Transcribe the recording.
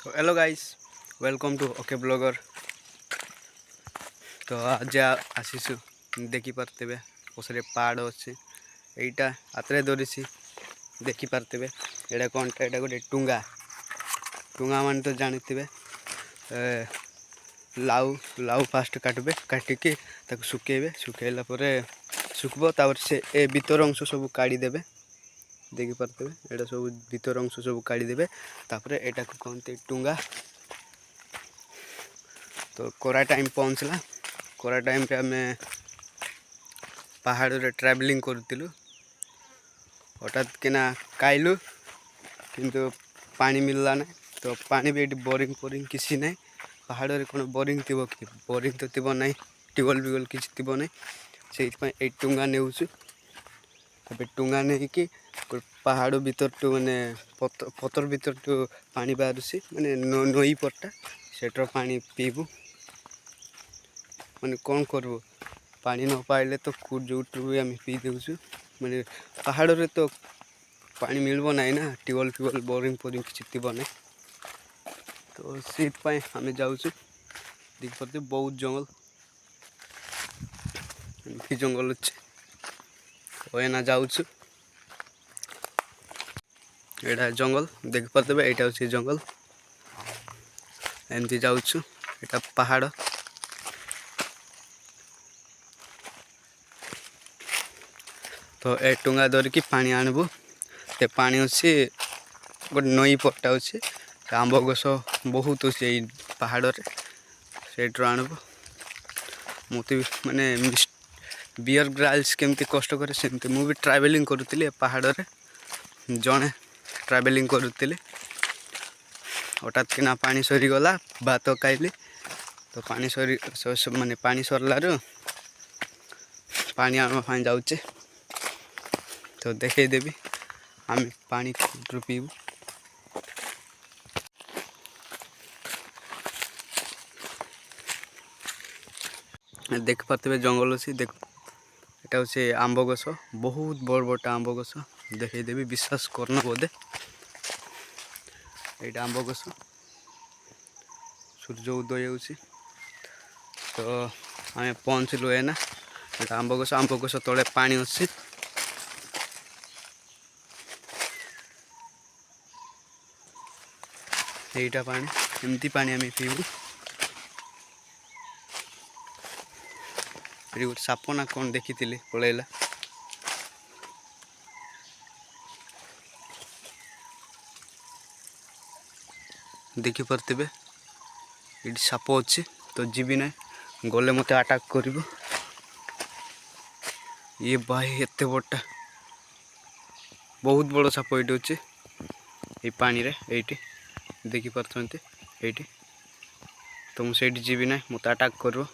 तो hello guys, welcome to okay blogger. तो आज आसीसु देखी पारते पछरे पहाड़ अच्छे यहीटा हाथ धरी देखी पारते एटा कौन एटा गोटे टुंगा टुंगा मान तो जानी लाउ लाउ फास्ट काटबे काटिकी सुखेबे सुखेला सुखब तापर से ए भीतर अंश सब काढ़ी देबे देखी पारते एटा सब भीतर अंश सब काढ़ी देबे तापर एटा को कहते टुंगा। तो कोरा टाइम पहुँचला कोरा टाइम पे आम पहाड़ रे ट्रैवलिंग करूँ हठात किना काइलु किंतु पानी मिलला ना। तो पानी भी ये बोरिंग फोरिंग किसी ना पहाड़ रे कौन बोरिंग थी कि बोरिंग तो थी ना ट्यूबवेल व्यूबल किसी थी ना से टुंगा नेउछु टुंगा नहीं कि पहाड़ भीतर टू माने पतर भीतर टू पानी बाहर माने नई पट्टा सेटर पानी पीबू माने कौन करबो पानी न पाइले तो जो भी आम पी देवछु माने पहाड़ रे तो पानी मिलबो ना ना ट्यूबवेल फ्यूबल बोरिंग फोरिंग किसी थी ना। तो से आम जाऊँ देख पाते बहुत जंगल जंगल अच्छे तो एना जाऊँ एटा जंगल देख पाते यहाँ हूँ जंगल एमती जाऊँ एटा पहाड़। तो ए टुंगा धरिकी पानी आणबू ते पानी अच्छी गोटे नई पट्टा अच्छे आंब गछ बहुत अच्छे पहाड़ से आणबू मत माने बियर ग्राल्स केमती कष्ट करे सेमती मुझे ट्रैवलिंग करुली पहाड़ रे जड़े ट्रैवलिंग करुली हठात किना पानी सरीगला भात खाइली तो पानी सरी माने पानी सरलारू पानी आने जाऊे तो देखे देवी आम पानी पीबू। देख पाते जंगल अच्छी देख एटा हूँ आंब गछ बहुत बड़ बड़ा आंब गछ देखे देवी विश्वास करना बोधे यहाँ आंब गछ सूर्य उदय हो तो आम पहुँचलु है ना आंब गछ तले पानी अच्छी यहीटा पानी एमती पानी आम पीबू ये गोटे साप ना कौन देखी पलैला देखी पारते ये साप अच्छे तो जीवी ना गले मत अटैक कर ये भाई एत बड़ा बहुत बड़ साप ये अच्छे ये पानी रे ये देखी पार्थ ये तो मुझे जीवी ना मत अटैक कर